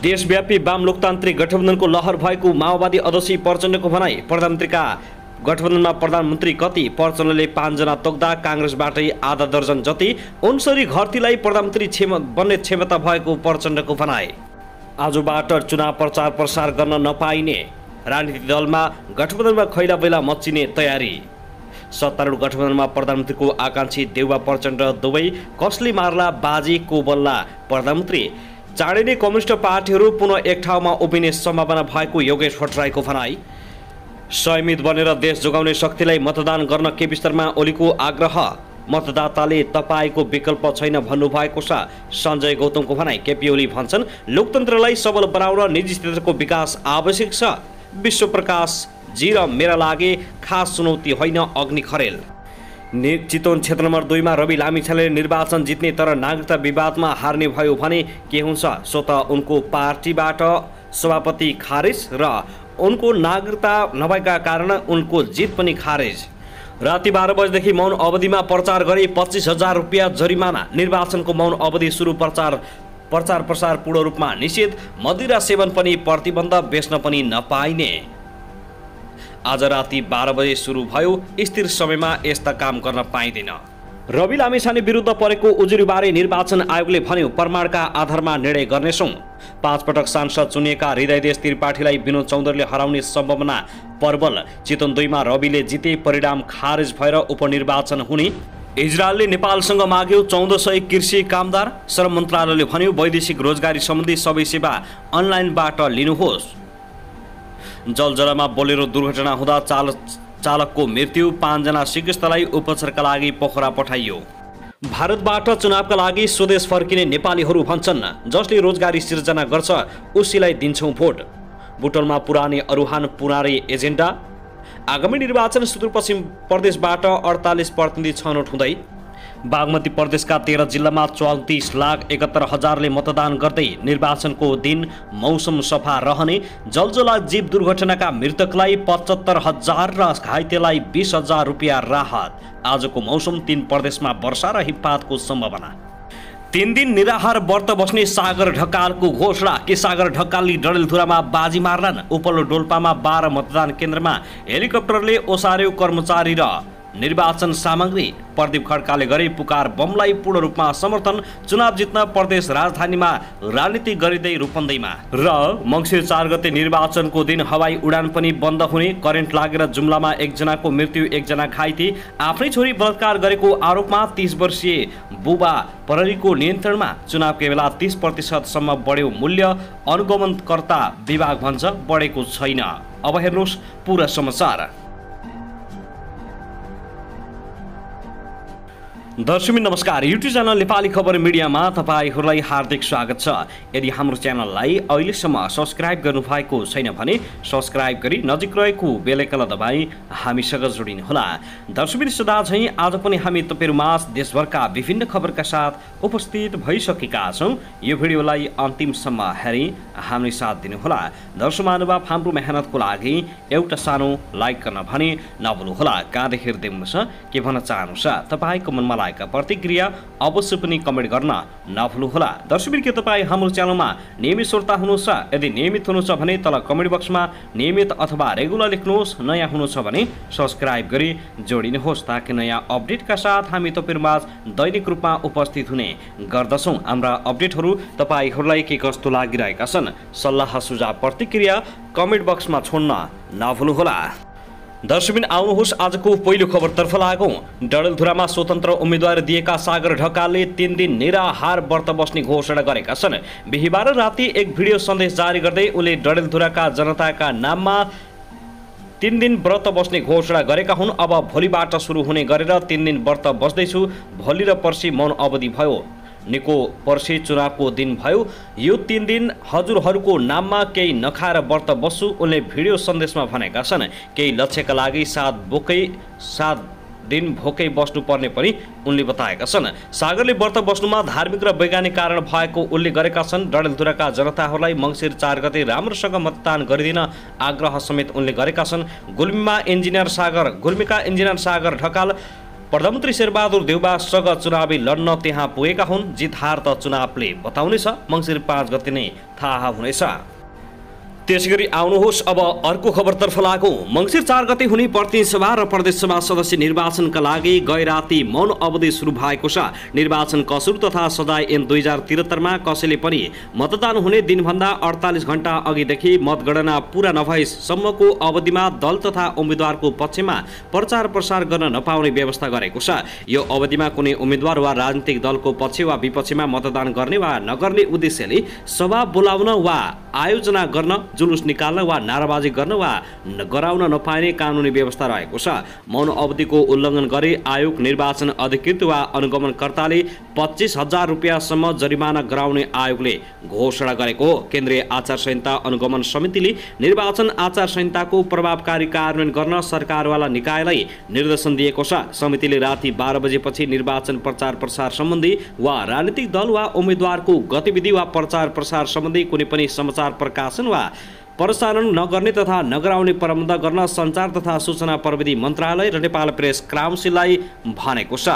देशव्यापी वाम लोकतान्त्रिक गठबन्धनको लहर भएको माओवादी अध्यक्ष प्रचण्डको भनाई। प्रधानमन्त्रीका गठबन्धनमा प्रधानमन्त्री कति? प्रचण्डले 5 जना तोक्दा काङ्ग्रेसबाटै आधा दर्जन जति। उनसरी घरतीलाई प्रधानमन्त्री बन्ने क्षमता भएको प्रचण्डको भनाई। आजबाट चुनाव प्रचार प्रसार गर्न नपाइने, राजनीतिक दलमा गठबन्धनमा खैला बैला मच्चिने तयारी। सत्तारूढ गठबन्धनमा प्रधानमन्त्रीको आकांक्षी देउबा प्रचण्ड दुवै कसले मार्ला बाजी को बल्ला प्रधानमन्त्री। चाँडै नै कम्युनिस्ट पार्टीहरू पुनः एक ठाउँमा उभिने सम्भावना भएको योगेश भट्टराईको भनाई। संयमित बनेर देश जोगाउने शक्तिलाई मतदान गर्न केपी शर्मा ओलीको आग्रह। मतदाताले तपाईँको विकल्प छैन भन्नुभएको छ सञ्जय गौतमको भनाई। केपी ओली भन्छन् लोकतन्त्रलाई सबल बनाउन निजी क्षेत्रको विकास आवश्यक छ। विश्वप्रकाश जी र मेरा लागि खास चुनौती होइन। अग्नि खरेल। चितवन क्षेत्र नम्बर 2 मा रवि लामिछानेले निर्वाचन जित्ने तर नागरिकता विवादमा हार्ने भयो भने के हुन्छ? स्वत उनको पार्टीबाट सभापति खारेज र उनको नागरिकता नभएका कारण उनको जित पनि खारेज। राति 12 बजेदेखि मौन अवधिमा प्रचार गरे 25,000 रुपियाँ जरिमाना। निर्वाचनको मौन अवधि सुरु। प्रचार प्रसार पूर्ण रूपमा निषेध। मदिरा सेवन पनि प्रतिबन्ध, बेच्न पनि नपाइने। आज राति 12 बजे सुरु भयो। स्थिर समयमा यस्ता काम गर्न पाइँदैन। रवि लामिछाने विरुद्ध परेको उजुरीबारे निर्वाचन आयोगले भन्यो प्रमाणका आधारमा निर्णय गर्नेछौँ। 5 पटक सांसद चुनिएका हृदयदेश त्रिपाठीलाई विनोद चौधरीले हराउने सम्भावना प्रबल। चितवन 2 मा रविले जिते, परिणाम खारेज भएर उपनिर्वाचन हुने। इजरायलले नेपालसँग माग्यो 1400 कृषि कामदार। श्रम मन्त्रालयले भन्यो वैदेशिक रोजगारी सम्बन्धी सबै सेवा अनलाइनबाट लिनुहोस्। जलजलामा बोलेरो दुर्घटना हुँदा चालकको मृत्यु। 5 जना सिकित्सकलाई उपचारका लागि पोखरा पठाइयो। भारतबाट चुनावका लागि स्वदेश फर्किने नेपालीहरू भन्छन् जसले रोजगारी सिर्जना गर्छ उसैलाई दिन्छौँ भोट। बुटोलमा पुराने अरुहान पुराने एजेन्डा। आगामी निर्वाचन सुदूरपश्चिम प्रदेशबाट 48 प्रतिनिधि छनौट हुँदै। बागमती प्रदेशका 13 जिल्लामा 34,71,000ले मतदान गर्दै निर्वाचनको दिन मौसम सफा रहने। जलजला जीव दुर्घटनाका मृतकलाई 75,000 र घाइतेलाई 20,000 रुपियाँ राहत। आजको मौसम 3 प्रदेशमा वर्षा र हिमपातको सम्भावना। 3 दिन निराहार व्रत बस्ने सागर ढकालको घोषणा। के सागर ढकालले डडेलधुरामा बाजी मार्लान्? उपल्लो डोल्पामा 12 मतदान केन्द्रमा हेलिकप्टरले ओसार्यो कर्मचारी र निर्वाचन सामग्री। प्रदीप खड्काले गरे पुकार बमलाई पूर्ण रूपमा समर्थन। चुनाव जित्न प्रदेश राजधानीमा राजनीति गरिँदै रूपन्देहीमा। र मङ्सिर 4 गते निर्वाचनको दिन हवाई उडान पनि बन्द हुने। करेन्ट लागेर जुम्लामा 1 जनाको मृत्यु, 1 जना घाइते। आफ्नै छोरी बलात्कार गरेको आरोपमा 30 वर्षीय बुबा प्रहरीको नियन्त्रणमा। चुनावकै बेला 30% सम्म बढ्यो मूल्य। अनुगमनकर्ता विभाग भन्छ बढेको छैन। अब हेर्नुहोस् पूरा समाचार। दर्शक नमस्कार, युट्युब च्यानल नेपाली खबर मिडियामा तपाईहरूलाई हार्दिक स्वागत छ। यदि हाम्रो च्यानललाई अहिलेसम्म सब्स्क्राइब गर्नुभएको छैन भने सब्स्क्राइब गरी नजिक रहेको बेल आइकन दबाई हामीसँग जोडिनुहोला। दर्शक सदा झैं आज पनि हामी तपाईहरुमाझ देशभरका विभिन्न खबरका साथ उपस्थित भइसकेका छौं। यो भिडियोलाई अन्तिमसम्म हेरी हामी साथ दिनुहोला। दर्शक महानुभाव, हाम्रो मेहनतको लागि एउटा सानो लाइक गर्न भने नभुल्नुहोला। कहाँदेखि हेर्दै हुनुहुन्छ, के भन्न चाहनुहुन्छ, तपाईको मनमा प्रतिक्रिया अवश्य पनि कमेन्ट गर्न नभुल्नुहोला। दर्शकबिन, के तपाईँ हाम्रो च्यानलमा नियमित श्रोता हुनुहुन्छ? यदि नियमित हुनुहुन्छ भने तल कमेन्ट बक्समा नियमित अथवा रेगुलर लेख्नुहोस्। नयाँ हुनुहुन्छ भने सब्स्क्राइब गरी जोडिनुहोस् ताकि नयाँ अपडेटका साथ हामी तपाईहरुमाझ दैनिक रूपमा उपस्थित हुने गर्दछौँ। हाम्रा अपडेटहरू तपाईहरूलाई के कस्तो लागिरहेका छन्, सल्लाह सुझाव प्रतिक्रिया कमेन्ट बक्समा छोड्न नभुल्नुहोला। दर्शकबिन, आउनुहोस् आजको पहिलो खबरतर्फ लागौं। डडेलधुरामा स्वतन्त्र उम्मेदवार दिएका सागर ढकालले 3 दिन निराहार व्रत बस्ने घोषणा गरेका छन्। बिहीबार राति एक भिडियो सन्देश जारी गर्दै उनले डडेलधुराका जनताका नाममा 3 दिन व्रत बस्ने घोषणा गरेका हुन्। अब भोलिबाट सुरु हुने गरेर 3 दिन व्रत बस्दैछु। भोलि र पर्सि मौन अवधि भयो। निको पर्सि चुनावको दिन भयो। यो 3 दिन हजुरहरूको नाममा केही नखाएर व्रत बस्छु, उनले भिडियो सन्देशमा भनेका छन्। केही लक्ष्यका लागि 7 दिन भोकै बस्नुपर्ने पनि उनले बताएका छन्। सागरले व्रत बस्नुमा धार्मिक र वैज्ञानिक कारण भएको उल्लेख गरेका छन्। डडेलधुराका जनताहरूलाई मङ्सिर 4 गते राम्रोसँग मतदान गरिदिन आग्रह समेत उनले गरेका छन्। गुल्मीका इन्जिनियर सागर ढकाल प्रधानमन्त्री शेरबहादुर देउवासँग चुनावी लड्न त्यहाँ पुगेका हुन्। जित हार त चुनावले बताउनेछ, मङ्सिर 5 गते नै थाहा हुनेछ। त्यसैगरी आउनुहोस् अब अर्को खबरतर्फ लागौँ। मङ्सिर 4 गते हुने प्रतिनिधि सभा र प्रदेशसभा सदस्य निर्वाचनका लागि गैराती मौन अवधि सुरु भएको छ। निर्वाचन कसुर तथा सजाय ऐन 2073 कसैले पनि मतदान हुने दिनभन्दा 48 घण्टा अघिदेखि मतगणना पूरा नभएसम्मको अवधिमा दल तथा उम्मेद्वारको पक्षमा प्रचार प्रसार गर्न नपाउने व्यवस्था गरेको छ। यो अवधिमा कुनै उम्मेद्वार वा राजनीतिक दलको पक्ष वा विपक्षमा मतदान गर्ने वा नगर्ने उद्देश्यले सभा बोलाउन वा आयोजना गर्न, जुलुस निकाल्न वा नाराबाजी गर्न वा गराउन नपाइने कानुनी व्यवस्था रहेको छ। मौन अवधिको उल्लङ्घन गरे आयोग निर्वाचन अधिकृत वा अनुगमनकर्ताले 25,000 रुपियाँसम्म जरिमाना गराउने आयोगले घोषणा गरेको हो। केन्द्रीय आचार संहिता अनुगमन समितिले निर्वाचन आचार संहिताको प्रभावकारी कार्यान्वयन गर्न सरकारवाला निकायलाई निर्देशन दिएको छ। समितिले राति 12 बजेपछि निर्वाचन प्रचार प्रसार सम्बन्धी वा राजनीतिक दल वा उम्मेद्वारको गतिविधि वा प्रचार प्रसार सम्बन्धी कुनै पनि समाचार प्रकाशन वा प्रसारण नगर्ने तथा नगराउने प्रबन्ध गर्न सञ्चार तथा सूचना प्रविधि मन्त्रालय र नेपाल प्रेस काउन्सिललाई भनेको छ।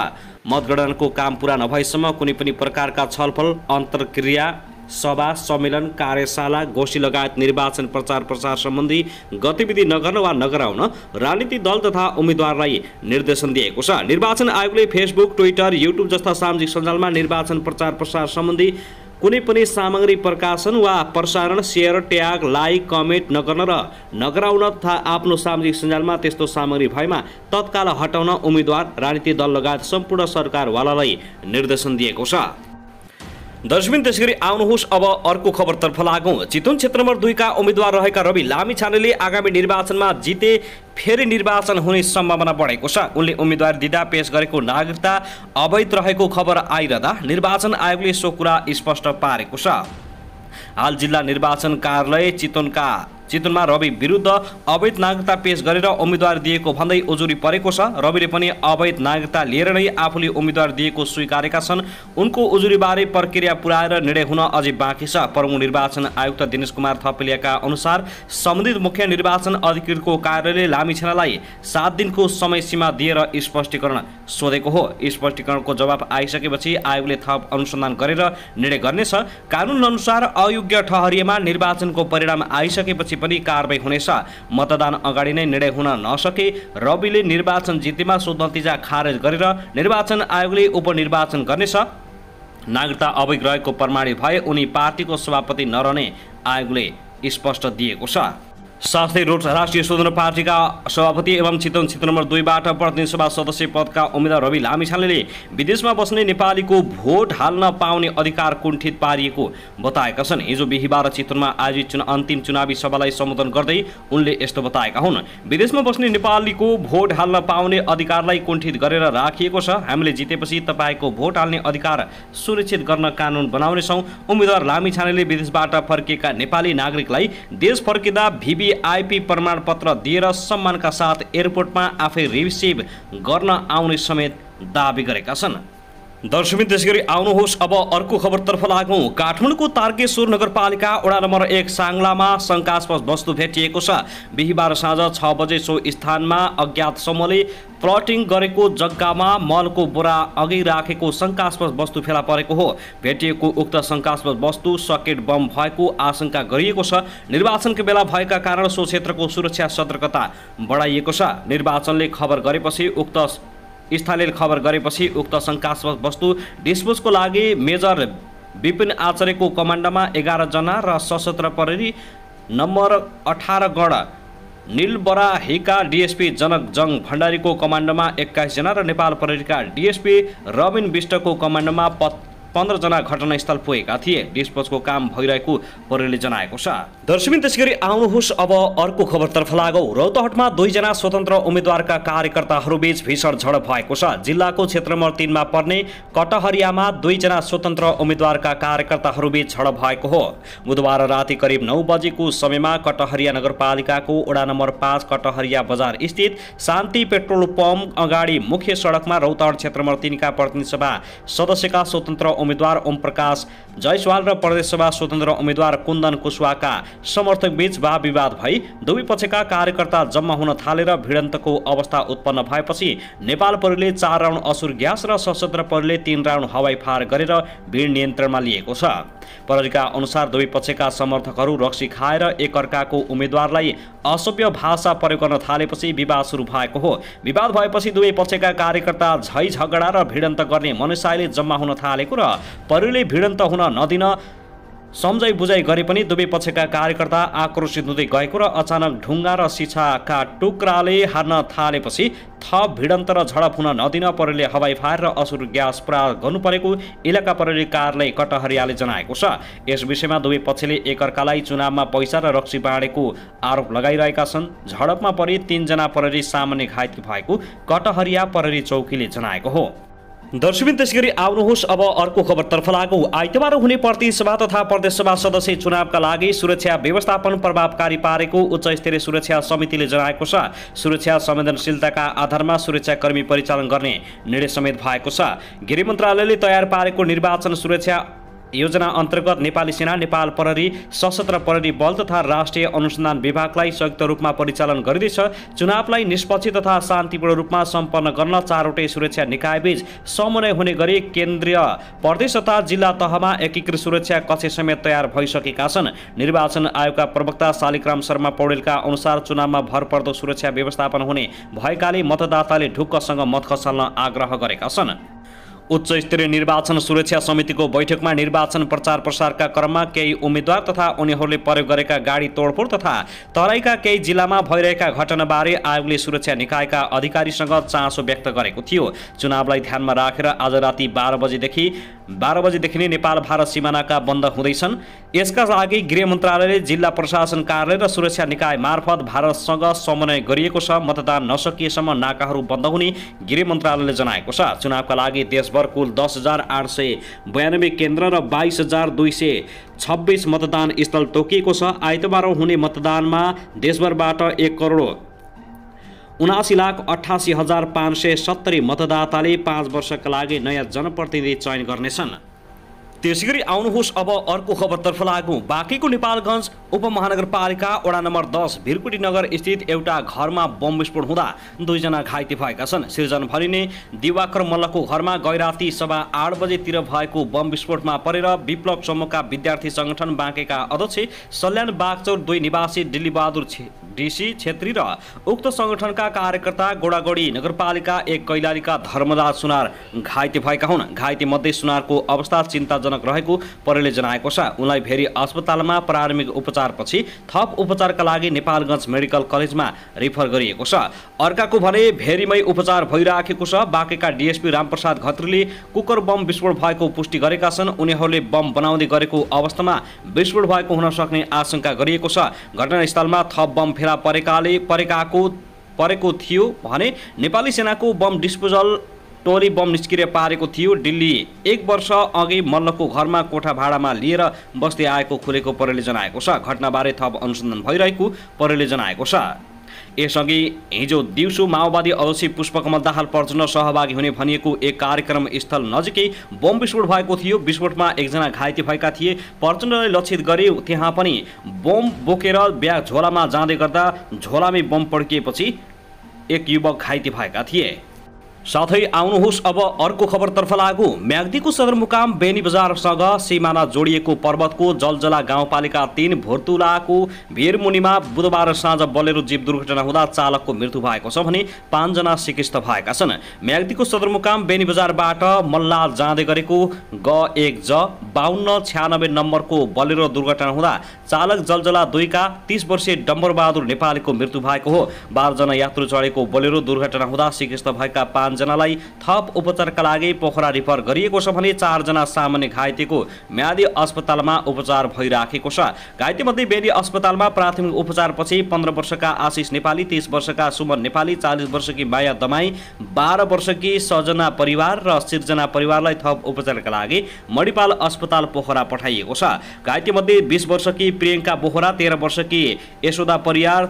मतगणनाको काम पूरा नभएसम्म कुनै पनि प्रकारका छलफल, अन्तर्क्रिया, सभा, सम्मेलन, कार्यशाला, गोष्ठी लगायत निर्वाचन प्रचार प्रसार सम्बन्धी गतिविधि नगर्न वा नगराउन राजनीतिक दल तथा उम्मेद्वारलाई निर्देशन दिएको छ। निर्वाचन आयोगले फेसबुक, ट्विटर, युट्युब जस्ता सामाजिक सञ्जालमा निर्वाचन प्रचार प्रसार सम्बन्धी कुनै पनि सामग्री प्रकाशन वा प्रसारण, सेयर, ट्याग, लाइक, कमेन्ट नगर्न र नगराउन तथा आफ्नो सामाजिक सञ्जालमा त्यस्तो सामग्री भएमा तत्काल हटाउन उम्मेद्वार, राजनीतिक दल लगायत सम्पूर्ण सरकारवालालाई निर्देशन दिएको छ। दर्शकबिन त्यसैगरी आउनुहोस् अब अर्को खबरतर्फ लागौँ। चितवन क्षेत्र नम्बर 2 का उम्मेद्वार रहेका रवि लामिछानेले आगामी निर्वाचनमा जिते फेरि निर्वाचन हुने सम्भावना बढेको छ। उनले उम्मेदवारी दिँदा पेश गरेको नागरिकता अवैध रहेको खबर आइरहँदा निर्वाचन आयोगले सो कुरा स्पष्ट पारेको छ। हाल जिल्ला निर्वाचन कार्यालय चितवनमा रवि विरुद्ध अवैध नागरिकता पेश गरेर उम्मेदवारी दिएको भन्दै उजुरी परेको छ। रविले पनि अवैध नागरिकता लिएर नै आफूले उम्मेदवारी दिएको स्वीकारेका छन्। उनको उजुरीबारे प्रक्रिया पुर्याएर निर्णय हुन अझै बाँकी छ। प्रमुख निर्वाचन आयुक्त दिनेश कुमार थपलियाका अनुसार सम्बन्धित मुख्य निर्वाचन अधिकृतको कार्यालयले लामिछानेलाई 7 दिनको समय सीमा दिएर स्पष्टीकरण सोधेको हो। स्पष्टीकरणको जवाब आइसकेपछि आयोगले थप अनुसन्धान गरेर निर्णय गर्नेछ। कानुन अनुसार अयोग्य ठहरिएमा निर्वाचनको परिणाम आइसकेपछि पनि कारबाही हुनेछ। मतदान अगाडि नै निर्णय हुन नसके रविले निर्वाचन जितेमा सो नतिजा खारेज गरेर निर्वाचन आयोगले उपनिर्वाचन गर्नेछ। नागरिकता अवैध रहेको प्रमाणित भए उनी पार्टीको सभापति नरहने आयोगले स्पष्ट दिएको छ। साथै राष्ट्रिय स्वतन्त्र पार्टीका सभापति एवं चितवन क्षेत्र नम्बर 2 बाट प्रतिनिधि सभा सदस्य पदका उम्मेद्वार रवि लामिछानेले विदेशमा बस्ने नेपालीको भोट हाल्न पाउने अधिकार कुण्ठित पारिएको बताएका छन्। हिजो बिहीबार चितवनमा आयोजित अन्तिम चुनावी सभालाई सम्बोधन गर्दै उनले यस्तो बताएका हुन्। विदेशमा बस्ने नेपालीको भोट हाल्न पाउने अधिकारलाई कुण्ठित गरेर राखिएको छ। हामीले जितेपछि तपाईको भोट हाल्ने अधिकार सुनिश्चित गर्न कानुन बनाउनेछौँ। उम्मेद्वार लामिछानेले विदेशबाट फर्किएका नेपाली नागरिकलाई देश फर्किँदा भिभिआइपी प्रमाणपत्र दिएर सम्मानका साथ एयरपोर्टमा आफै रिसिभ गर्न आउने समेत दाबी गरेका छन्। दर्शकबिन त्यसैगरी आउनुहोस् अब अर्को खबरतर्फ लागौँ। काठमाडौँको तारकेश्वर नगरपालिका वडा नम्बर 1 साङ्लामा शङ्कास्पद वस्तु भेटिएको छ। बिहीबार साँझ 6 बजे सो स्थानमा अज्ञात समूहले प्लटिङ गरेको जग्गामा मलको बोरा अघि राखेको शङ्कास्पद वस्तु फेला परेको हो। भेटिएको उक्त शङ्कास्पद वस्तु सकेट बम भएको आशंका गरिएको छ। निर्वाचनको बेला भएका कारण सो क्षेत्रको सुरक्षा सतर्कता बढाइएको छ। निर्वाचनले खबर गरेपछि उक्त शङ्कास्पद वस्तु डिस्पोजको लागि मेजर विपिन आचार्यको कमान्डमा 11 जना र सशस्त्र प्रहरी नम्बर 18 गण नीलबराहीका डिएसपी जनक जङ भण्डारीको कमान्डमा 21 जना र नेपाल प्रहरीका डिएसपी रबिन विष्टको कमान्डमा 15 जना घटनास्थल पुगेका थिए। डिस्पोजको काम भइरहेको प्रहरीले जनाएको छ। दर्शकबिन त्यसैगरी आउनुहोस् अब अर्को खबरतर्फ लागौँ। रौतहटमा 2 जना स्वतन्त्र उम्मेद्वारका कार्यकर्ताहरूबीच भीषण झडप भएको छ। जिल्लाको क्षेत्र नम्बर 3 मा पर्ने कटहरियामा 2 जना स्वतन्त्र उम्मेद्वारका कार्यकर्ताहरूबीच झडप भएको हो। बुधबार राति करिब 9 बजेको समयमा कटहरिया नगरपालिकाको वडा नम्बर 5 कटहरिया बजार स्थित शान्ति पेट्रोल पम्प अगाडि मुख्य सडकमा रौतहट क्षेत्र नम्बर 3 का प्रतिनिधि सभा सदस्यका स्वतन्त्र उम्मेद्वार ओमप्रकाश जयसवाल र प्रदेशसभा स्वतन्त्र उम्मेद्वार कुन्दन कुशवाका समर्थक बीच वाद-विवाद भई दुवै पक्षका कार्यकर्ता जम्मा हुन थालेर भिडन्तको अवस्था उत्पन्न भएपछि नेपाल प्रहरीले 4 राउन्ड असुर ग्यास र सशस्त्र प्रहरीले 3 राउन्ड हवाई फायर गरेर भिड नियन्त्रणमा लिएको छ। प्रहरीका अनुसार दुवै पक्षका समर्थकहरू रक्सी खाएर एकअर्काको उम्मेद्वारलाई असभ्य भाषा प्रयोग गर्न थालेपछि विवाद सुरु भएको हो। विवाद भएपछि दुवै पक्षका कार्यकर्ता झै झगडा र भिडन्त गर्ने मनसायले जम्मा हुन थालेको र प्रहरीले भिडन्त हुन नदिन सम्झाइ बुझाइ गरे पनि दुवै पक्षका कार्यकर्ता आक्रोशित हुँदै गएको र अचानक ढुङ्गा र सिसाका टुक्राले हार्न थालेपछि थप भिडन्त र झडप हुन नदिन प्रहरीले हवाई फायर र असुर ग्यास प्रयोग गर्नुपरेको इलाका प्रहरी कार्यालय कटहरियाले जनाएको छ। यस विषयमा दुवै पक्षले एकअर्कालाई चुनावमा पैसा र रक्सी बाँडेको आरोप लगाइरहेका छन्। झडपमा परि 3 जना प्रहरी सामान्य घाइते भएको कटहरिया प्रहरी चौकीले जनाएको हो। दर्शकबिन त्यसैगरी आउनुहोस् अब अर्को खबरतर्फ लागौँ। आइतबार हुने प्रतिनिधिसभा तथा प्रदेशसभा सदस्य चुनावका लागि सुरक्षा व्यवस्थापन प्रभावकारी पारेको उच्च स्तरीय सुरक्षा समितिले जनाएको छ। सुरक्षा संवेदनशीलताका आधारमा सुरक्षाकर्मी परिचालन गर्ने निर्णय समेत भएको छ। गृह मन्त्रालयले तयार पारेको निर्वाचन सुरक्षा योजना अन्तर्गत नेपाली सेना, नेपाल प्रहरी, सशस्त्र प्रहरी बल तथा राष्ट्रिय अनुसन्धान विभागलाई संयुक्त रूपमा परिचालन गरिँदैछ। चुनावलाई निष्पक्ष तथा शान्तिपूर्ण रूपमा सम्पन्न गर्न 4वटै सुरक्षा निकायबीच समन्वय हुने गरी केन्द्रीय, प्रदेश तथा जिल्ला तहमा एकीकृत सुरक्षा कक्ष समेत तयार भइसकेका छन्। निर्वाचन आयोगका प्रवक्ता शालिग्राम शर्मा पौडेलका अनुसार चुनावमा भरपर्दो सुरक्षा व्यवस्थापन हुने भएकाले मतदाताले ढुक्कसँग मत खसाल्न आग्रह गरेका छन्। उच्च स्तरीय निर्वाचन सुरक्षा समितिको बैठकमा निर्वाचन प्रचार प्रसारका क्रममा केही उम्मेद्वार तथा उनीहरूले प्रयोग गरेका गाडी तोडफोड तथा तराईका केही जिल्लामा भइरहेका घटनाबारे आयोगले सुरक्षा निकायका अधिकारीसँग चासो व्यक्त गरेको थियो। चुनावलाई ध्यानमा राखेर आज राति 12 बजेदेखि नै नेपाल भारत सिमानाका बन्द हुँदैछन्। यसका लागि गृह मन्त्रालयले जिल्ला प्रशासन कार्यालय र सुरक्षा निकाय मार्फत भारतसँग समन्वय गरिएको छ। मतदान नसकिएसम्म नाकाहरू बन्द हुने गृह मन्त्रालयले जनाएको छ। चुनावका लागि देशभर कुल 10,892 केन्द्र र 22,226 मतदान स्थल तोकिएको छ। आइतबार हुने मतदानमा देशभरबाट 1,79,88,570 मतदाताले 5 वर्षका लागि नयाँ जनप्रतिनिधि चयन गर्नेछन्। त्यसैगरी आउनुहोस् अब अर्को खबरतर्फ लागौँ। बाँकीको नेपालगञ्ज उपमहानगरपालिका वडा नम्बर 10 भिरकुटी नगर स्थित एउटा घरमा बम विस्फोट हुँदा 2 जना घाइते भएका छन्। सृजन भरिने दिवाकर मल्लको घरमा गैराती 8:15 बजेतिर भएको बम विस्फोटमा परेर विप्लव समूहका विद्यार्थी संगठन बाँकेका अध्यक्ष सल्यान बागचौर 2 निवासी दिल्लीबहादुर डीसी छेत्री र उक्त संगठनका कार्यकर्ता गोडागोडी नगरपालिका 1 कैलालीका धर्मदास सुनार घाइते भएका हुन्। घाइते मध्ये सुनारको अवस्था चिन्ताजनक रहेको प्रहरीले जनाएको छ। उनलाई भेरी अस्पतालमा प्रारम्भिक उपचारपछि थप उपचारका लागि नेपालगञ्ज मेडिकल कलेजमा रिफर गरिएको छ। अर्काको भने भेरीमै उपचार भइराखेको छ। बाँकेका डीएसपी रामप्रसाद घत्रीले कुकर बम विस्फोट भएको पुष्टि गरेका छन्। उनीहरूले बम बनाउँदै गरेको अवस्थामा विस्फोट भएको हुन सक्ने आशंका गरिएको छ। घटनास्थलमा थप बम फेला परेको थियो भने नेपाली सेनाको बम डिस्पोजल टोली बम निष्क्रिय पारेको थियो। दिल्ली 1 वर्ष अघि मल्लको घरमा कोठा भाडामा लिएर बस्दै आएको खुलेको प्रहरीले जनाएको छ। घटनाबारे थप अनुसन्धान भइरहेको प्रहरीले जनाएको छ। यसअघि हिजो दिउँसो माओवादी अध्यक्ष पुष्पकमल दाहाल प्रचण्ड सहभागी हुने भनिएको एक कार्यक्रम स्थल नजिकै बम विस्फोट भएको थियो। विस्फोटमा 1 जना घाइते भएका थिए। प्रचण्डले लक्षित गरे त्यहाँ पनि बम बोकेर ब्याग झोलामा जाँदै गर्दा झोलामै बम पड्किएपछि 1 युवक घाइते भएका थिए। साथै आउनुहोस् अब अर्को खबरतर्फ लागौँ। म्याग्दीको सदरमुकाम बेनी बजारसँग सीमाना जोडिएको पर्वतको जलजला गाउँपालिका 3 भोर्तुलाको भिरमुनिमा बुधबार साँझ बोलेरो जीव दुर्घटना हुँदा चालकको मृत्यु भएको छ भने 5 जना सिकिस्त भएका छन्। म्याग्दीको सदरमुकाम बेनी बजारबाट मल्ला जाँदै गरेको G1J 5296 नम्बरको बोलेरो दुर्घटना हुँदा चालक जलजला 2 का 30 वर्षीय डम्बरबहादुर नेपालीको मृत्यु भएको हो। 12 जना यात्रु चढेको बोलेरो दुर्घटना हुँदा सिकिस्त भएका 5 जनालाई थप उपचारका लागि पोखरा रिफर गरिएको छ भने 4 जना सामान्य घाइतेको म्यादी अस्पतालमा उपचार भइराखेको छ। घाइते मध्ये बेनी अस्पतालमा प्राथमिक उपचारपछि 15 वर्षका आशिष नेपाली, 30 वर्षका सुमन नेपाली, 40 वर्षकी माया दमाई, 12 वर्षकी सजना परिवार र सिर्जना परिवारलाई थप उपचारका लागि मणिपाल अस्पताल पोखरा पठाइएको छ। घाइते मध्ये 20 वर्षकी प्रियङ्का बोहरा, 13 वर्षकी यशोदा परियार,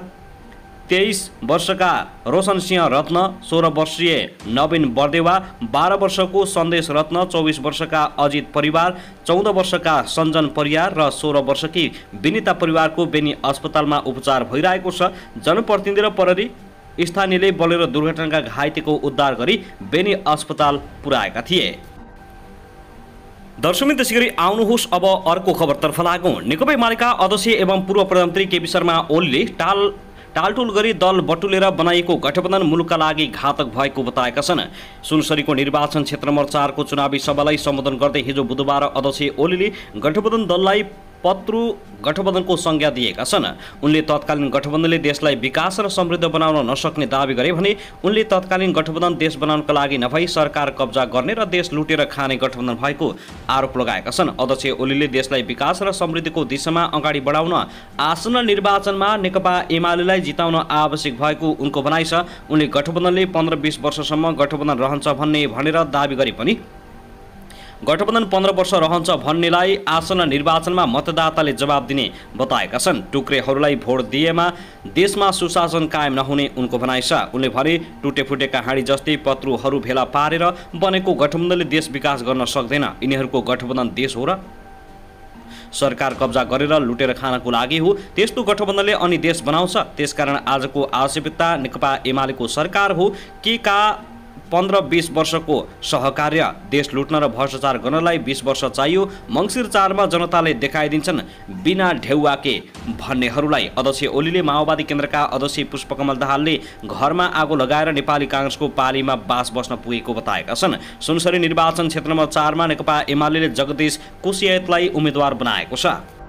23 वर्षका रोशन सिंह रत्न, 16 वर्षीय नवीन बर्देवा, 12 वर्षको सन्देश रत्न, 24 वर्षका अजित परिवार, 14 वर्षका सञ्जन परियार र 16 वर्षकी विनिता परिवारको बेनी अस्पतालमा उपचार भइरहेको छ। जनप्रतिनिधि र प्रहरी स्थानीयले बोलेरो दुर्घटनाका घाइतेको उद्धार गरी बेनी अस्पताल पुर्याएका थिए। दर्शकवृन्द, त्यसैगरी आउनुहोस् अब अर्को खबरतर्फ लागौँ। नेकपा एमालेका अध्यक्ष एवं पूर्व प्रधानमन्त्री केपी शर्मा ओलीले टालटुल गरी दल बटुलेर बनाइएको गठबन्धन मुलुकका लागि घातक भएको बताएका छन्। सुनसरीको निर्वाचन क्षेत्र नम्बर 4 को चुनावी सभालाई सम्बोधन गर्दै हिजो बुधबार अध्यक्ष ओलीले गठबन्धन दललाई पत्रु गठबन्धनको संज्ञा दिएका छन्। उनले तत्कालीन गठबन्धनले देशलाई विकास र समृद्ध बनाउन नसक्ने दावी गरे भने उनले तत्कालीन गठबन्धन देश बनाउनका लागि नभई सरकार कब्जा गर्ने र देश लुटेर खाने गठबन्धन भएको आरोप लगाएका छन्। अध्यक्ष ओलीले देशलाई विकास र समृद्धिको दिशामा अगाडि बढाउन आसन्न निर्वाचनमा नेकपा एमालेलाई जिताउन आवश्यक भएको उनको भनाइ छ। उनले गठबन्धनले 15-20 वर्षसम्म गठबन्धन रहन्छ भनेर दावी गरे पनि गठबन्धन 15 वर्ष रहन्छ भन्नेलाई आसन्न निर्वाचनमा मतदाताले जवाब दिने बताएका छन्। टुक्रेहरूलाई भोट दिएमा देशमा सुशासन कायम नहुने उनको भनाइ छ। उनले भने टुटेफुटेका हाँडी जस्तै पत्रुहरू भेला पारेर बनेको गठबन्धनले देश विकास गर्न सक्दैन। यिनीहरूको गठबन्धन देश हो र सरकार कब्जा गरेर लुटेर खानको लागि हो। त्यस्तो गठबन्धनले अनि देश बनाउँछ। त्यसकारण आजको आवश्यकता नेकपा एमालेको सरकार हो कि 15-20 वर्षको सहकार्य देश लुट्न र भ्रष्टाचार गर्नलाई 20 वर्ष चाहियो। मङ्सिर 4 मा जनताले देखाइदिन्छन् बिना ढेउवाके भन्नेहरूलाई। अध्यक्ष ओलीले माओवादी केन्द्रका अध्यक्ष पुष्पकमल दाहालले घरमा आगो लगाएर नेपाली काङ्ग्रेसको पालीमा बास बस्न पुगेको बताएका छन्। सुनसरी निर्वाचन क्षेत्र नम्बर 4 मा नेकपा एमालेले जगदीश कोसियातलाई उम्मेदवार बनाएको छ।